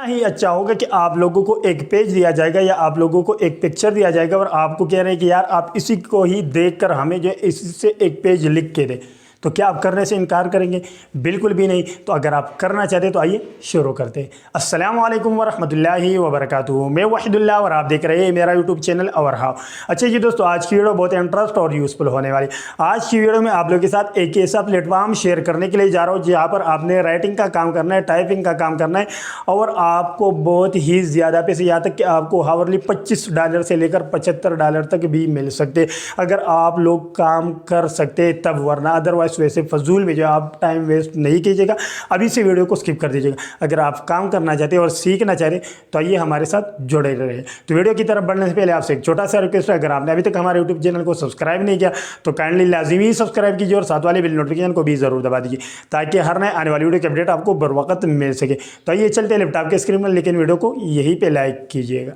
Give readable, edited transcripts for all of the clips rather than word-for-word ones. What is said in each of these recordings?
ही अच्छा होगा कि आप लोगों को एक पेज दिया जाएगा या आप लोगों को एक पिक्चर दिया जाएगा और आपको कह रहे हैं कि यार आप इसी को ही देखकर हमें जो है इससे एक पेज लिख के दे, तो क्या आप करने से इनकार करेंगे? बिल्कुल भी नहीं। तो अगर आप करना चाहते तो आइए शुरू करते हैं। अस्सलाम वालेकुम वरहमतुल्लाहि वबरकातुहू। मैं वहीदुल्लाह और आप देख रहे हैं मेरा यूट्यूब चैनल और हाउ। अच्छा जी दोस्तों, आज की वीडियो बहुत इंटरेस्ट और यूजफुल होने वाली। आज की वीडियो में आप लोगों के साथ एक ऐसा प्लेटफॉर्म शेयर करने के लिए जा रहा हूँ जहाँ पर आपने राइटिंग का काम करना है, टाइपिंग का काम करना है और आपको बहुत ही ज़्यादा पैसे, यहाँ तक कि आपको हावरली $25 से लेकर $75 तक भी मिल सकते अगर आप लोग काम कर सकते तब, वरना अदरवाइज वैसे फजूल में जो आप टाइम वेस्ट नहीं कीजिएगा। अभी से वीडियो को स्किप कर दीजिएगा। अगर आप काम करना चाहते हैं और सीखना चाहते हैं तो आइए हमारे साथ जुड़े रहे। तो वीडियो की तरफ बढ़ने से पहले आपसे एक छोटा सा रिक्वेस्ट है, अगर आपने अभी तक हमारे यूट्यूब चैनल को सब्सक्राइब नहीं किया तो काइंडली लाजमी सब्सक्राइब कीजिए और साथ वाले बेल नोटिफिकेशन को भी जरूर दबा दीजिए ताकि हर नए आने वाली वीडियो की अपडेट आपको बर वक्त मिल सके। तो आइए चलते हैं लैपटॉप के स्क्रीन पर, लेकिन वीडियो को यहीं पे लाइक कीजिएगा।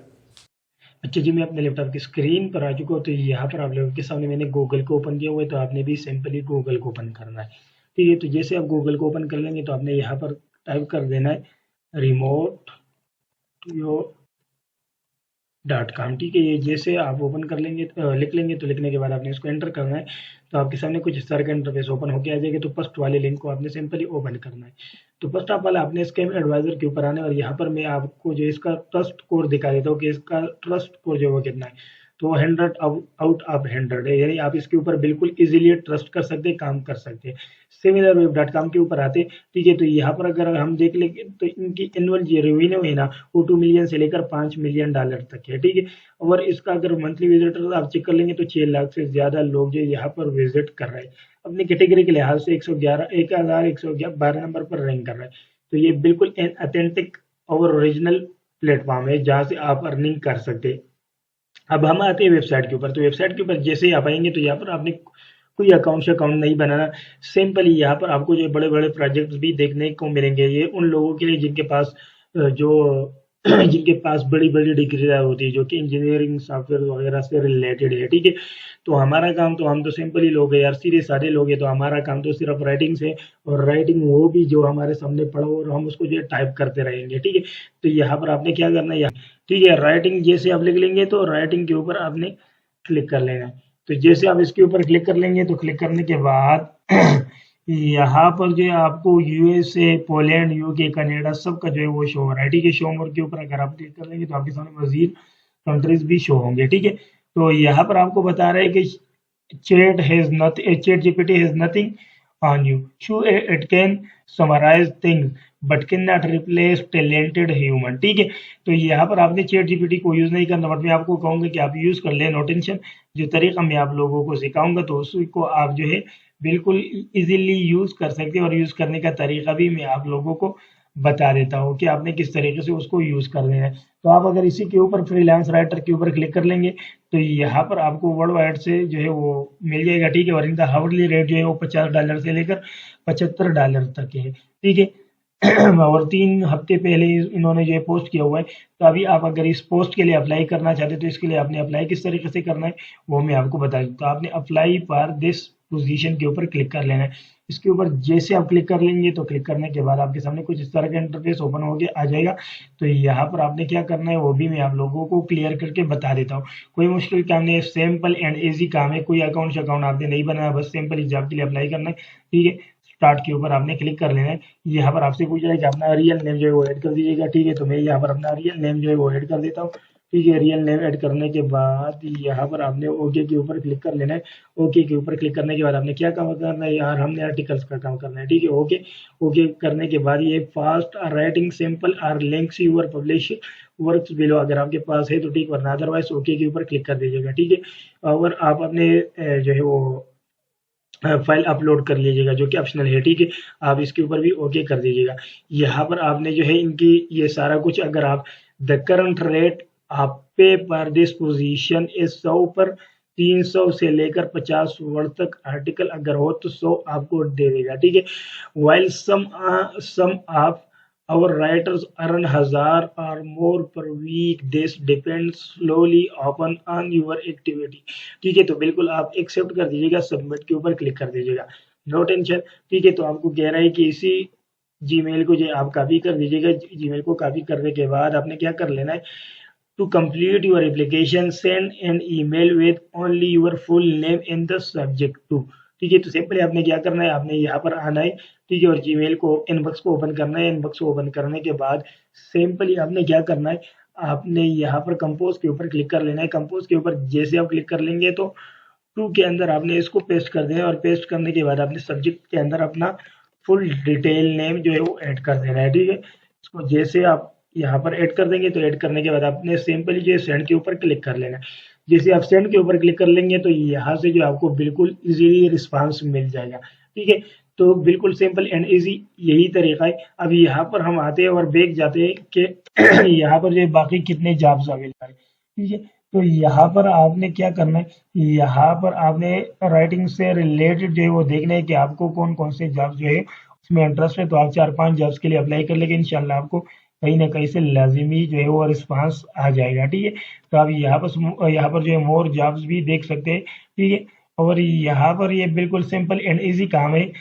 अच्छा जी, मैं अपने लैपटॉप की स्क्रीन पर आ चुका हूँ। तो यहाँ पर आप लोगों के सामने मैंने गूगल को ओपन किया हुआ है, तो आपने भी सिंपली गूगल को ओपन करना है। ठीक है, तो जैसे आप गूगल को ओपन कर लेंगे तो आपने यहाँ पर टाइप कर देना है remote .com। ठीक है, ये जैसे आप ओपन कर लेंगे, लिख लेंगे, तो लिखने के बाद आपने इसको एंटर करना है तो आपके सामने कुछ इस तरह का इंटरफेस ओपन होकर आ जाएगा। तो फर्स्ट वाले लिंक को आपने सिंपली ओपन करना है। तो फर्स्ट ऑफ ऑल आपने स्कैम एडवाइजर के ऊपर आना है और यहाँ पर मैं आपको जो इसका ट्रस्ट स्कोर दिखा देता हूँ कि इसका ट्रस्ट स्कोर जो है वो कितना है। तो 100 आउट ऑफ 100 है, यानी आप इसके ऊपर बिल्कुल इजीली ट्रस्ट कर सकते हैं, काम कर सकते हैं। SimilarWeb.com के ऊपर आते, ठीक है, तो यहाँ पर अगर हम देख लेंगे तो इनकी एनुअल जो रेवेन्यू है ना वो 2 मिलियन से लेकर $5 मिलियन तक है। ठीक है, और इसका अगर मंथली विजिटर आप चेक कर लेंगे तो 6 लाख से ज्यादा लोग जो यहाँ पर विजिट कर रहे हैं। अपनी कैटेगरी के लिहाज से 1112 नंबर पर रैंक कर रहा है। तो ये बिल्कुल ऑथेंटिक और ओरिजिनल प्लेटफॉर्म है जहाँ से आप अर्निंग कर सकते हैं। अब हम आते हैं वेबसाइट के ऊपर। तो वेबसाइट के ऊपर जैसे ही आप आएंगे तो यहाँ पर आपने कोई अकाउंट नहीं बनाना। सिंपली यहाँ पर आपको जो बड़े बड़े प्रोजेक्ट्स भी देखने को मिलेंगे। ये उन लोगों के लिए जिनके पास जो जिनके पास बड़ी बड़ी डिग्री होती है, जो कि इंजीनियरिंग सॉफ्टवेयर वगैरह से रिलेटेड है। ठीक है, तो हमारा काम, तो हम तो सिंपली लोग हैं यार, सीधे सारे लोग हैं, तो हमारा काम तो सिर्फ राइटिंग से, और राइटिंग वो भी जो हमारे सामने पड़ा हो और हम उसको जो टाइप करते रहेंगे। ठीक है, तो यहाँ पर आपने क्या करना है, ठीक है, राइटिंग जैसे आप लिख लेंगे तो राइटिंग के ऊपर आपने क्लिक कर लेना है। तो जैसे आप इसके ऊपर क्लिक कर लेंगे तो क्लिक करने के बाद यहाँ पर जो है आपको यूएसए, पोलैंड, यूके, कनाडा सबका जो है वो शो हो रहा है। ठीक है, शो मोर के ऊपर अगर आप क्लिक कर लेंगे तो आपके सामने मजीद कंट्रीज भी शो होंगे। ठीक है, तो यहाँ पर आपको बता रहा है कि chat GPT has nothing on you. Sure, it can summarize things but cannot replace talented human. ठीक है, तो यहाँ पर आपने चैट जीपीटी को यूज नहीं करना, बट मैं आपको कहूंगा कि आप यूज कर लें। नो टेंशन, जो तरीका मैं आप लोगों को सिखाऊंगा तो उसको आप जो है बिल्कुल इजीली यूज कर सकते हैं, और यूज करने का तरीका भी मैं आप लोगों को बता देता हूँ कि आपने किस तरीके से उसको यूज कर लेना है। तो आप अगर इसी के ऊपर फ्रीलांस राइटर के ऊपर क्लिक कर लेंगे तो यहाँ पर आपको वर्ल्ड वाइड से जो है वो मिल जाएगा। ठीक है, और इनका हावरली रेट जो है वो $50 से लेकर $75 तक है। ठीक है, और 3 हफ्ते पहले इन्होंने जो है पोस्ट किया हुआ है। तो अभी आप अगर इस पोस्ट के लिए अप्लाई करना चाहते हैं तो इसके लिए आपने अप्लाई किस तरीके से करना है वो मैं आपको बता दूँ। तो आपने अप्लाई फॉर दिस पोजीशन के ऊपर क्लिक कर लेना है। इसके ऊपर जैसे आप क्लिक कर लेंगे तो क्लिक करने के बाद आपके सामने कुछ इस तरह का इंटरफेस ओपन हो गया आ जाएगा। तो यहाँ पर आपने क्या करना है वो भी मैं आप लोगों को क्लियर करके बता देता हूँ। कोई मुश्किल काम नहीं है, सिंपल एंड इजी काम है। कोई अकाउंट आपने नहीं बनाया, बस सिंपल जॉब के लिए अप्लाई करना है। ठीक है, स्टार्ट के ऊपर आपने क्लिक कर लेना है। यहाँ पर आपसे पूछ रहा है कि अपना रियल नेम जो है वो ऐड कर दीजिएगा। ठीक है, तो मैं यहाँ पर अपना रियल नेम जो है वो ऐड कर देता हूँ। ठीक है, रियल नेम ऐड करने के बाद यहाँ पर आपने ओके के ऊपर क्लिक कर लेना है। ओके के ऊपर क्लिक करने के बाद आपने क्या काम करना है यार, हमने आर्टिकल्स का काम करना है। ठीक है, ओके ओके करने के बाद ये fast or writing simple or links your publish works below, अगर आपके पास है तो ठीक, वरना अदरवाइज ओके के ऊपर क्लिक कर दीजिएगा। ठीक है, और आप अपने जो है वो फाइल अपलोड कर लीजिएगा जो कि ऑप्शनल है। ठीक है, आप इसके ऊपर भी ओके कर दीजिएगा। यहाँ पर आपने जो है इनकी ये सारा कुछ, अगर आप द करंट रेट आप पे पर दिस पोजीशन इस 100 पर 300 से लेकर 50 वर्ड तक आर्टिकल अगर हो तो 100 आपको दे देगा। ठीक है, while some of our writers earn 1000 or more per week. This depends slowly upon on your activity. ठीक है, तो बिल्कुल आप एक्सेप्ट कर दीजिएगा, सबमिट के ऊपर क्लिक कर दीजिएगा, नो टेंशन। ठीक है, तो आपको कह रहा है कि इसी जीमेल को जो आप कॉपी कर दीजिएगा। जीमेल को कॉपी करने के बाद आपने क्या कर लेना है, to complete your application send an email with only your full name in the subject to. ठीक है, तो सिंपली आपने क्या करना है, आपने यहाँ पर आना है, ठीक है, और जीमेल को इनबॉक्स को ओपन करना है। इनबॉक्स को ओपन करने के बाद सिंपली आपने क्या करना है, आपने यहाँ पर कंपोज के ऊपर क्लिक कर लेना है। कंपोज के ऊपर जैसे आप क्लिक कर लेंगे तो टू के अंदर आपने इसको पेस्ट कर देना है, और पेस्ट करने के बाद आपने सब्जेक्ट के अंदर अपना फुल डिटेल नेम जो है वो ऐड कर देना है। ठीक है, इसको जैसे आप यहाँ पर ऐड कर देंगे तो ऐड करने के बाद आपने सिंपली जो है सेंड के ऊपर क्लिक कर लेना है। जैसे आप सेंड के ऊपर क्लिक कर लेंगे तो यहाँ से जो आपको बिल्कुल इजीली रिस्पांस मिल जाएगा। ठीक है, तो बिल्कुल सिंपल एंड इजी यही तरीका है। अब यहाँ पर हम आते हैं और देख जाते हैं कि यहाँ पर जो बाकी कितने जॉब्स अवेलेबल है। ठीक है, तो यहाँ पर आपने क्या करना है, यहाँ पर आपने राइटिंग से रिलेटेड जो है वो देखना है कि आपको कौन कौन से जॉब्स जो है उसमें इंटरेस्ट है। तो आप 4-5 जॉब्स के लिए अप्लाई कर लेंगे, इंशाल्लाह आपको कहीं ना कहीं से लाजिमी जो है वो रिस्पांस आ जाएगा। ठीक है, तो आप यहाँ पर जो है मोर जॉब्स भी देख सकते हैं। ठीक है, और यहाँ पर ये बिल्कुल सिंपल एंड इजी काम है।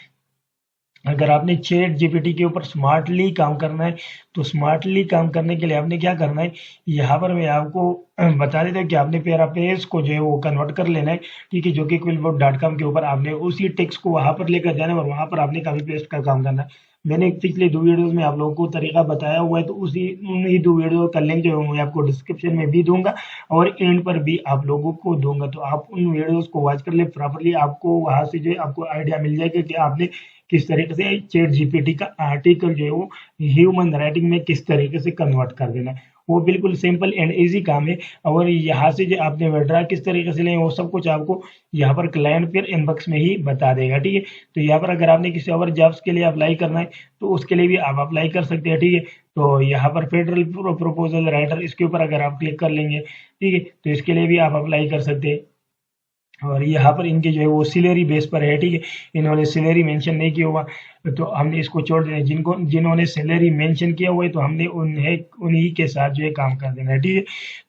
अगर आपने चैट जीपीटी के ऊपर स्मार्टली काम करना है तो स्मार्टली काम करने के लिए आपने क्या करना है, यहाँ पर मैं आपको बता देता हूँ कि आपने पेज को जो है वो कन्वर्ट कर लेना है। ठीक है, जो कि quillbot.com के ऊपर आपने उसी टेक्स्ट को वहां पर लेकर जाना है और वहां पर आपने कॉपी पेस्ट का काम करना है। मैंने पिछले 2 वीडियोस में आप लोगों को तरीका बताया हुआ है, तो उन्हीं 2 वीडियो का लिंक जो है मैं आपको डिस्क्रिप्शन में भी दूंगा और एंड पर भी आप लोगों को दूंगा। तो आप उन वीडियोस को वॉच कर ले प्रॉपरली, आपको वहां से जो है आपको आइडिया मिल जाएगा कि आपने किस तरीके से चैट जीपीटी का आर्टिकल जो है वो ह्यूमन राइटिंग में किस तरीके से कन्वर्ट कर देना है। वो बिल्कुल सिंपल एंड इजी काम है। और यहाँ से जो आपने विड्रॉ किस तरीके से लें वो सब कुछ आपको यहाँ पर क्लाइंट फिर इनबॉक्स में ही बता देगा। ठीक है, तो यहाँ पर अगर आपने किसी और जॉब्स के लिए अप्लाई करना है तो उसके लिए भी आप अप्लाई कर सकते हैं। ठीक है, तो यहाँ पर फेडरल प्रपोजल राइटर इसके ऊपर अगर आप क्लिक कर लेंगे, ठीक है, तो इसके लिए भी आप अप्लाई कर सकते हैं। और यहाँ पर इनके जो है वो सैलरी बेस पर है। ठीक है, इन्होंने सैलरी मेंशन नहीं किया हुआ तो हमने इसको छोड़ देना है। जिन्होंने सैलरी मेंशन किया हुआ है तो हमने उन्हीं के साथ जो है काम कर देना है। ठीक है,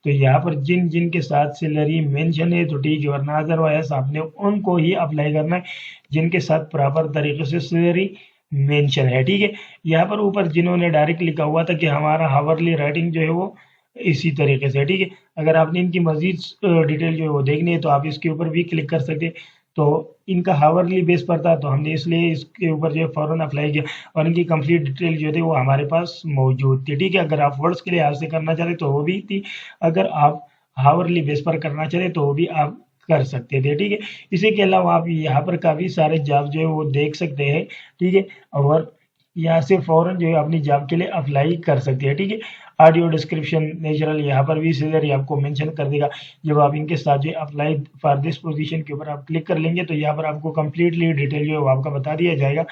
तो यहाँ पर जिनके साथ सैलरी मेंशन है तो ठीक है, वरना अदरवाइज आपने उनको ही अप्लाई करना है जिनके साथ प्रॉपर तरीके से सैलरी मेंशन है। ठीक है, यहाँ पर ऊपर जिन्होंने डायरेक्ट लिखा हुआ था कि हमारा हावरली राइटिंग जो है वो इसी तरीके से। ठीक है, अगर आपने इनकी मजीद डिटेल जो है वो देखनी है तो आप इसके ऊपर भी क्लिक कर सकते हैं। तो इनका हावरली बेस पर था तो हमने इसलिए इसके ऊपर जो है फौरन अप्लाई किया और इनकी कंप्लीट डिटेल जो थी वो हमारे पास मौजूद थी। ठीक है, अगर आप वर्ड्स के लिए हाथ से करना चाहते तो वो भी थी, अगर आप हावरली बेस पर करना चाहते तो वो भी आप कर सकते थे। ठीक है, इसी के अलावा आप यहाँ पर काफ़ी सारे जॉब जो है वो देख सकते हैं। ठीक है, और यहाँ से फौरन जो है अपनी जॉब के लिए अप्लाई कर सकते हैं। ठीक है, ऑडियो डिस्क्रिप्शन नेचुरल यहाँ पर भी सैलरी आपको मेंशन कर देगा। जब आप इनके साथ जो अप्लाई फॉर दिस पोजीशन के ऊपर आप क्लिक कर लेंगे तो यहाँ पर आपको कंप्लीटली डिटेल जो है वो आपका बता दिया जाएगा।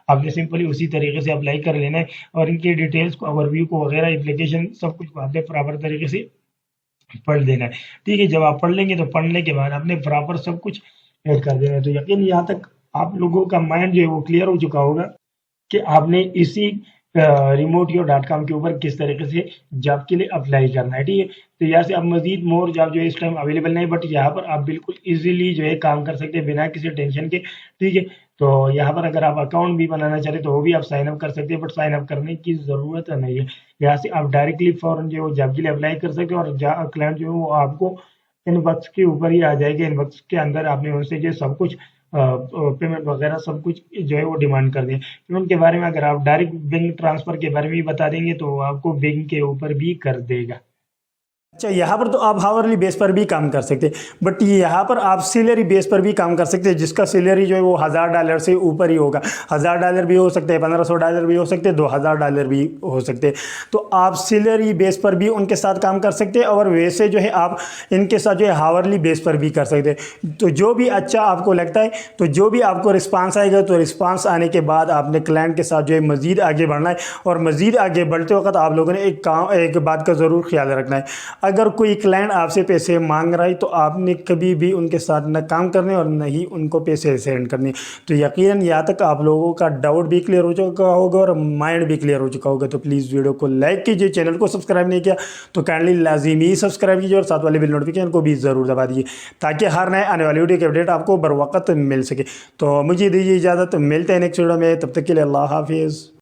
आपने सिंपली उसी तरीके से अप्लाई कर लेना है और इनकी डिटेल्स को ओवरव्यू को वगैरह एप्लीकेशन सब कुछ को आपने प्रॉपर तरीके से पढ़ लेना है। ठीक है, जब आप पढ़ लेंगे तो पढ़ने के बाद आपने प्रॉपर सब कुछ ऐड कर देना है। तो यकीन यहाँ तक आप लोगों का माइंड जो है वो क्लियर हो चुका होगा कि आपने इसी remote.com के ऊपर किस तरीके से जॉब के लिए अप्लाई करना है। ठीक है, तो यहाँ से आप मजीद मोर जॉब जो है इस टाइम अवेलेबल नहीं, बट यहाँ पर आप बिल्कुल इजीली जो है काम कर सकते हैं बिना किसी टेंशन के। ठीक है, तो यहाँ पर अगर आप अकाउंट भी बनाना चाहते तो वो भी आप साइन अप कर सकते हैं, बट साइन अप करने की ज़रूरत नहीं है। यहाँ से आप डायरेक्टली फॉरन जो है जॉब के लिए अप्लाई कर सकते हैं और क्लाइंट जो है वो आपको इनबॉक्स के ऊपर ही आ जाएगा। इनबॉक्स के अंदर आपने उनसे जो सब कुछ पेमेंट वगैरह सब कुछ जो है वो डिमांड कर दें। पेमेंट के बारे में अगर आप डायरेक्ट बैंक ट्रांसफर के बारे में भी बता देंगे तो आपको बैंक के ऊपर भी कर देगा। अच्छा, यहाँ पर तो आप हावरली बेस पर भी काम कर सकते हैं, बट यहाँ पर आप सैलरी बेस पर भी काम कर सकते हैं, जिसका सैलरी जो है वो $1000 से ऊपर ही होगा। $1000 भी हो सकते हैं, $1500 भी हो सकते हैं, $2000 भी हो सकते हैं। तो आप सैलरी बेस पर भी उनके साथ काम कर सकते हैं और वैसे जो है आप इनके साथ जो है हावरली बेस पर भी कर सकते हैं। तो जो भी अच्छा आपको लगता है, तो जो भी आपको रिस्पांस आएगा, तो रिस्पांस आने के बाद आपने क्लाइंट के साथ जो है मज़ीद आगे बढ़ना है। और मज़ीद आगे बढ़ते वक्त आप लोगों ने एक बात का ज़रूर ख्याल रखना है, अगर कोई क्लाइंट आपसे पैसे मांग रहा है तो आपने कभी भी उनके साथ न काम करने और न ही उनको पैसे सेंड करने। तो यकीनन यहाँ तक आप लोगों का डाउट भी क्लियर हो चुका होगा और माइंड भी क्लियर हो चुका होगा। तो प्लीज़ वीडियो को लाइक कीजिए, चैनल को सब्सक्राइब नहीं किया तो काइंडली लाजिमी सब्सक्राइब कीजिए और साथ वाले बिल नोटिफिकेशन को भी ज़रूर दबा दीजिए ताकि हर नए आने वाली वीडियो की अपडेट आपको बर वक्त मिल सके। तो मुझे दीजिए इजाज़त, मिलते हैं नेक्स्ट वीडियो में, तब तक के लिए अल्लाह हाफिज़।